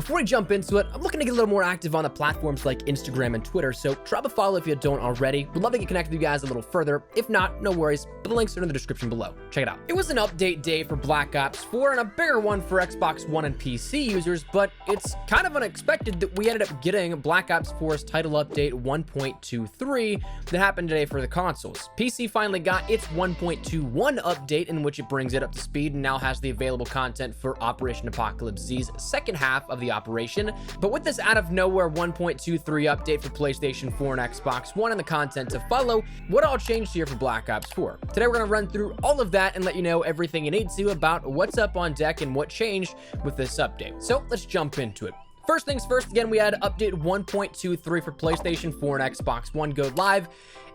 Before we jump into it, I'm looking to get a little more active on the platforms like Instagram and Twitter, so drop a follow if you don't already. Would love to get connected with you guys a little further. If not, no worries, but the links are in the description below. Check it out. It was an update day for Black Ops 4 and a bigger one for Xbox One and PC users, but it's kind of unexpected that we ended up getting Black Ops 4's title update 1.23 that happened today for the consoles. PC finally got its 1.21 update, in which it brings it up to speed and now has the available content for Operation Apocalypse Z's second half of the operation. But with this out of nowhere 1.23 update for PlayStation 4 and Xbox One and the content to follow, what all changed here for Black Ops 4? Today we're going to run through all of that and let you know everything you need to about what's up on deck and what changed with this update. So let's jump into it. First things first, again, we had update 1.23 for PlayStation 4 and Xbox One go live,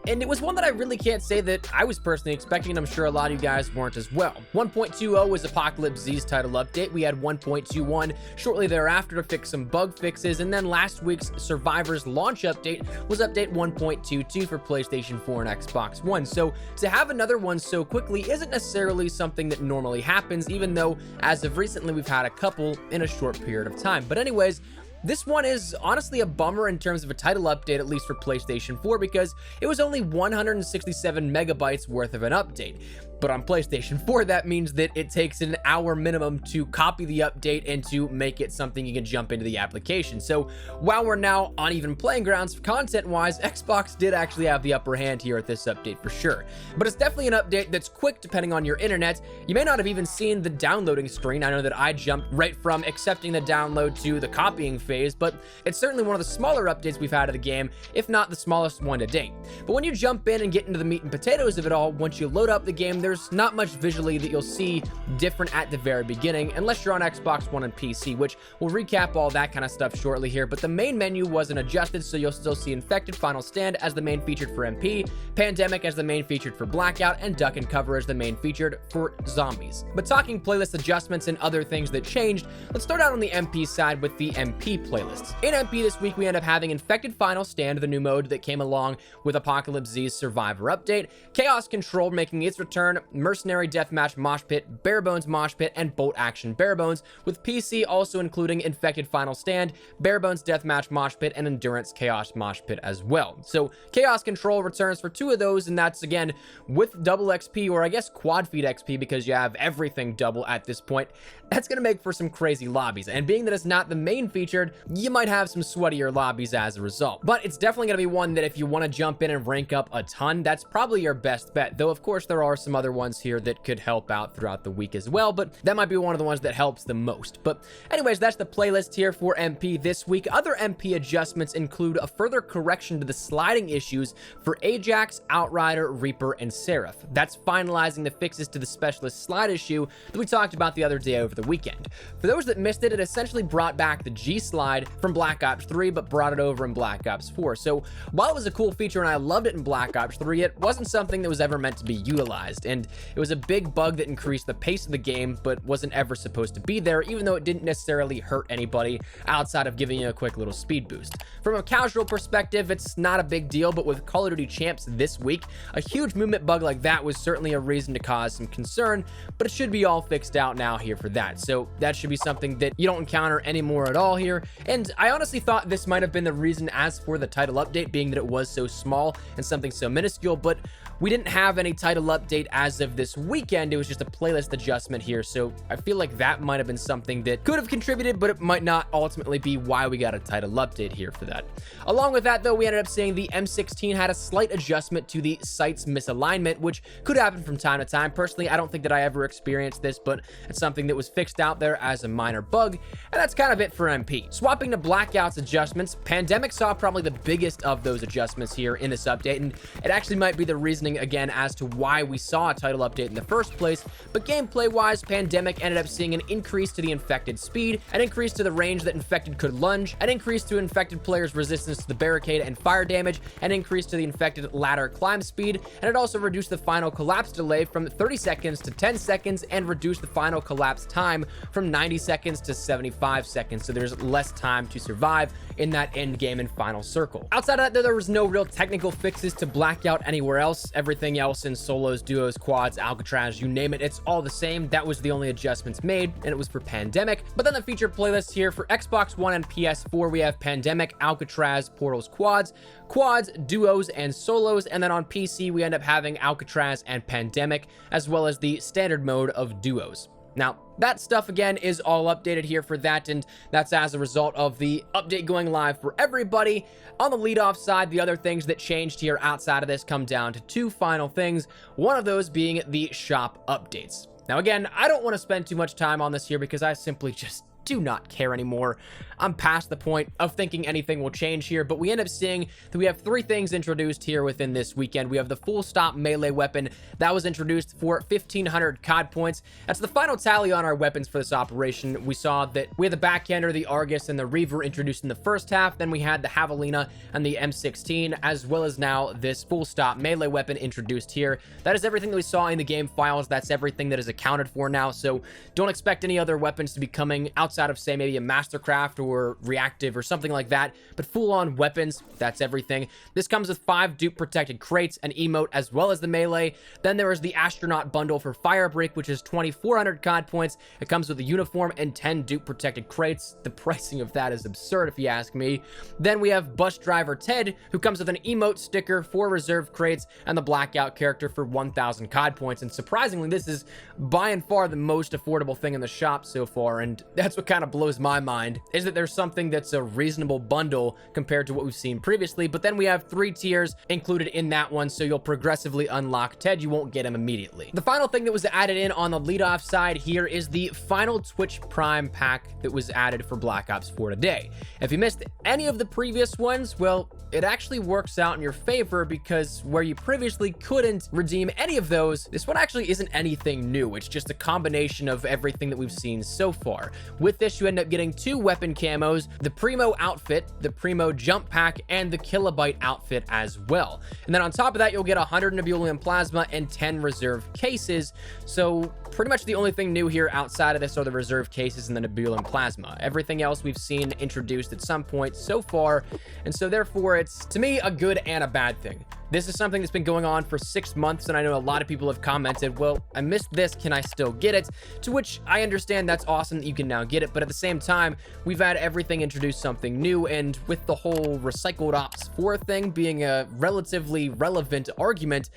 and it was one that I really can't say that I was personally expecting, and I'm sure a lot of you guys weren't as well. 1.20 was Apocalypse Z's title update. We had 1.21 shortly thereafter to fix some bug fixes, and then last week's Survivor's launch update was update 1.22 for PlayStation 4 and Xbox One. So to have another one so quickly isn't necessarily something that normally happens, even though as of recently we've had a couple in a short period of time. But anyways, this one is honestly a bummer in terms of a title update, at least for PlayStation 4, because it was only 167 megabytes worth of an update. But on PlayStation 4, that means that it takes an hour minimum to copy the update and to make it something you can jump into the application. So while we're now on even playing grounds content-wise, Xbox did actually have the upper hand here at this update for sure. But it's definitely an update that's quick depending on your internet. You may not have even seen the downloading screen. I know that I jumped right from accepting the download to the copying phase, but it's certainly one of the smaller updates we've had of the game, if not the smallest one to date. But when you jump in and get into the meat and potatoes of it all, once you load up the game, there's not much visually that you'll see different at the very beginning, unless you're on Xbox One and PC, which we'll recap all that kind of stuff shortly here. But the main menu wasn't adjusted, so you'll still see Infected Final Stand as the main featured for MP, Pandemic as the main featured for Blackout, and Duck and Cover as the main featured for Zombies. But talking playlist adjustments and other things that changed, let's start out on the MP side with the MP playlists. In MP this week, we end up having Infected Final Stand, the new mode that came along with Apocalypse Z's Survivor update, Chaos Control making its return, Mercenary Deathmatch Mosh Pit, Barebones Mosh Pit, and Bolt Action Barebones, with PC also including Infected Final Stand, Barebones Deathmatch Mosh Pit, and Endurance Chaos Mosh Pit as well. So Chaos Control returns for 2 of those, and that's again with double XP, or I guess quad feed XP, because you have everything double at this point. That's going to make for some crazy lobbies, and being that it's not the main featured, you might have some sweatier lobbies as a result. But it's definitely going to be one that if you want to jump in and rank up a ton, that's probably your best bet, though of course there are some other ones here that could help out throughout the week as well, but that might be one of the ones that helps the most. But anyways, that's the playlist here for MP this week. Other MP adjustments include a further correction to the sliding issues for Ajax, Outrider, Reaper, and Seraph. That's finalizing the fixes to the specialist slide issue that we talked about the other day over the weekend. For those that missed it, it essentially brought back the G slide from Black Ops 3, but brought it over in Black Ops 4. So while it was a cool feature and I loved it in Black Ops 3, it wasn't something that was ever meant to be utilized, and it was a big bug that increased the pace of the game, but wasn't ever supposed to be there, even though it didn't necessarily hurt anybody outside of giving you a quick little speed boost. From a casual perspective, it's not a big deal, but with Call of Duty Champs this week, a huge movement bug like that was certainly a reason to cause some concern, but it should be all fixed out now here for that. So that should be something that you don't encounter anymore at all here. And I honestly thought this might have been the reason as for the title update, being that it was so small and something so minuscule, but we didn't have any title update as of this weekend. It was just a playlist adjustment here, so I feel like that might have been something that could have contributed, but it might not ultimately be why we got a title update here for that. Along with that, though, we ended up seeing the M16 had a slight adjustment to the sight's misalignment, which could happen from time to time. Personally, I don't think that I ever experienced this, but it's something that was fixed out there as a minor bug, and that's kind of it for MP. Swapping to Blackout's adjustments, Pandemic saw probably the biggest of those adjustments here in this update, and it actually might be the reasoning again as to why we saw a title update in the first place. But gameplay wise, Pandemic ended up seeing an increase to the infected speed, an increase to the range that infected could lunge, an increase to infected players' resistance to the barricade and fire damage, an increase to the infected ladder climb speed, and it also reduced the final collapse delay from 30 seconds to 10 seconds and reduced the final collapse time from 90 seconds to 75 seconds, so there's less time to survive in that end game and final circle. Outside of that, there was no real technical fixes to Blackout anywhere else. everything else in solos, duos, quads, Alcatraz, you name it, it's all the same. That was the only adjustments made, and it was for Pandemic. But then the featured playlist here for Xbox One and PS4, we have Pandemic, Alcatraz, Portals, quads, duos, and solos. And then on PC, we end up having Alcatraz and Pandemic, as well as the standard mode of duos. Now, that stuff, again, is all updated here for that, and that's as a result of the update going live for everybody. On the leadoff side, the other things that changed here outside of this come down to two final things, one of those being the shop updates. Now, again, I don't want to spend too much time on this here because I simply just do not care anymore. I'm past the point of thinking anything will change here, but we end up seeing that we have three things introduced here within this weekend. We have the full stop melee weapon that was introduced for 1,500 COD points. That's the final tally on our weapons for this operation. We saw that we had the Backhander, the Argus, and the Reaver introduced in the first half. Then we had the Javelina and the M16, as well as now this full stop melee weapon introduced here. That is everything that we saw in the game files. That's everything that is accounted for now, so don't expect any other weapons to be coming outside of, say, maybe a Mastercraft or Reactive or something like that, but full-on weapons, that's everything. This comes with 5 dupe protected crates, an emote, as well as the melee. Then there is the astronaut bundle for Firebreak, which is 2,400 COD points. It comes with a uniform and 10 dupe protected crates. The pricing of that is absurd, if you ask me. Then we have bus driver Ted, who comes with an emote sticker, 4 reserve crates, and the blackout character for 1,000 COD points. And surprisingly, this is by and far the most affordable thing in the shop so far, and that's what kind of blows my mind, is that there's something that's a reasonable bundle compared to what we've seen previously. But then we have 3 tiers included in that one, so you'll progressively unlock Ted. You won't get him immediately. The final thing that was added in on the leadoff side here is the final Twitch Prime pack that was added for Black Ops 4 today. If you missed any of the previous ones, well, it actually works out in your favor, because where you previously couldn't redeem any of those, this one actually isn't anything new. It's just a combination of everything that we've seen so far. With this, you end up getting 2 weapon camos, the Primo outfit, the Primo jump pack, and the Kilobyte outfit as well. And then on top of that, you'll get 100 Nebulium Plasma and 10 reserve cases. So pretty much the only thing new here outside of this are the reserve cases and the Nebulium Plasma. Everything else we've seen introduced at some point so far, and so therefore it's, to me, a good and a bad thing. This is something that's been going on for 6 months, and I know a lot of people have commented, well, I missed this, can I still get it? To which I understand that's awesome that you can now get it, but at the same time, we've had everything introduce something new, and with the whole recycled Ops 4 thing being a relatively relevant argument,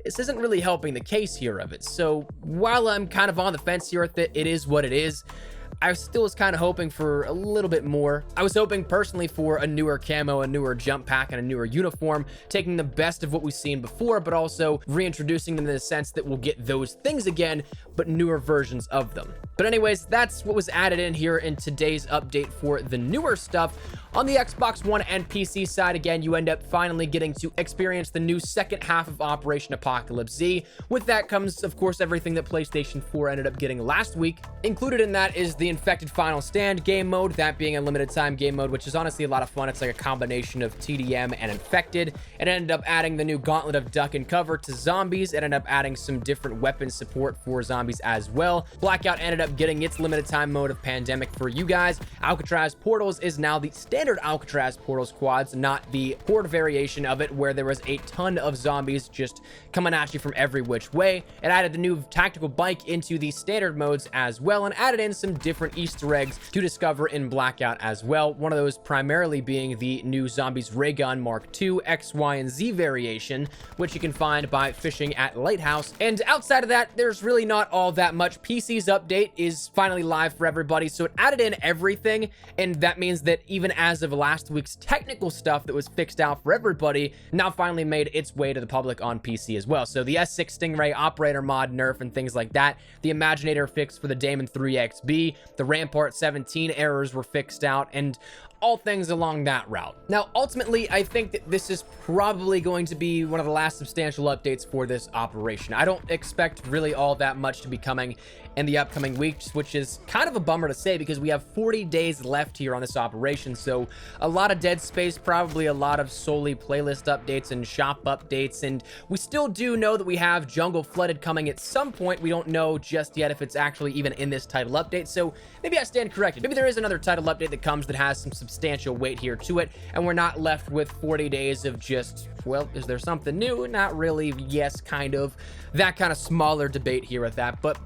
this isn't really helping the case here of it. So while I'm kind of on the fence here with it, it is what it is. I still was kind of hoping for a little bit more. I was hoping personally for a newer camo, a newer jump pack, and a newer uniform, taking the best of what we've seen before, but also reintroducing them in the sense that we'll get those things again, but newer versions of them. But anyways, that's what was added in here in today's update for the newer stuff. On the Xbox One and PC side, again, you end up finally getting to experience the new second half of Operation Apocalypse Z. With that comes, of course, everything that PlayStation 4 ended up getting last week. Included in that is the Infected Final Stand game mode, that being a limited time game mode, which is honestly a lot of fun. It's like a combination of TDM and Infected. It ended up adding the new Gauntlet of Duck and Cover to zombies. It ended up adding some different weapon support for zombies as well. Blackout ended up getting its limited time mode of Pandemic for you guys. Alcatraz Portals is now the standard Alcatraz Portals quads, not the horde variation of it, where there was a ton of zombies just coming at you from every which way. It added the new tactical bike into the standard modes as well, and added in some different Easter eggs to discover in Blackout as well. One of those primarily being the new Zombies Ray Gun Mark II X, Y, and Z variation, which you can find by fishing at Lighthouse. And outside of that, there's really not all that much. PC's update is finally live for everybody, so it added in everything, and that means that even as of last week's technical stuff that was fixed out for everybody now finally made its way to the public on PC as well. So the S6 Stingray operator mod nerf and things like that, the Imaginator fix for the Damon 3XB, the Rampart 17 errors were fixed out, and all things along that route. Now, ultimately, I think that this is probably going to be one of the last substantial updates for this operation. I don't expect really all that much to be coming in the upcoming weeks, which is kind of a bummer to say because we have 40 days left here on this operation. So a lot of dead space, probably a lot of solely playlist updates and shop updates. And we still do know that we have Jungle Flooded coming at some point. We don't know just yet if it's actually even in this title update. So maybe I stand corrected. Maybe there is another title update that comes that has some substantial weight here to it, and we're not left with 40 days of just, well, is there something new? Not really, yes, kind of. That kind of smaller debate here with that, but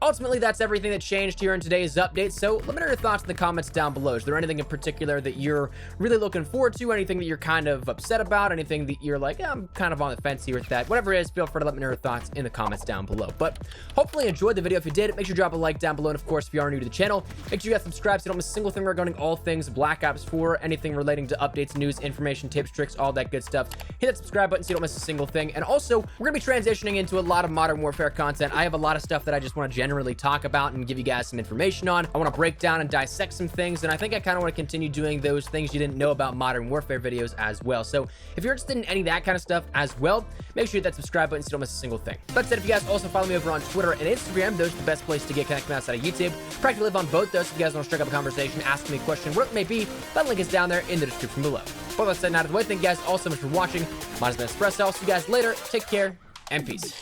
ultimately, that's everything that changed here in today's update. So let me know your thoughts in the comments down below. Is there anything in particular that you're really looking forward to? Anything that you're kind of upset about? Anything that you're like, I'm kind of on the fence here with that? Whatever it is, feel free to let me know your thoughts in the comments down below. But hopefully you enjoyed the video. If you did, make sure to drop a like down below. And of course, if you are new to the channel, make sure you guys subscribe so you don't miss a single thing regarding all things Black Ops 4, anything relating to updates, news, information, tips, tricks, all that good stuff. Hit that subscribe button so you don't miss a single thing. And also, we're going to be transitioning into a lot of Modern Warfare content. I have a lot of stuff that I just want to generally talk about and give you guys some information on. I want to break down and dissect some things, and I think I kind of want to continue doing those things you didn't know about Modern Warfare videos as well. So if you're interested in any of that kind of stuff as well, make sure you hit that subscribe button so you don't miss a single thing. That said, if you guys also follow me over on Twitter and Instagram, those are the best place to get connected outside of YouTube. Practically live on both those. If you guys want to strike up a conversation, ask me a question, whatever it may be, that link is down there in the description below. With that said and out of the way, thank you guys all so much for watching. My name is Espresso. I'll see you guys later. Take care and peace.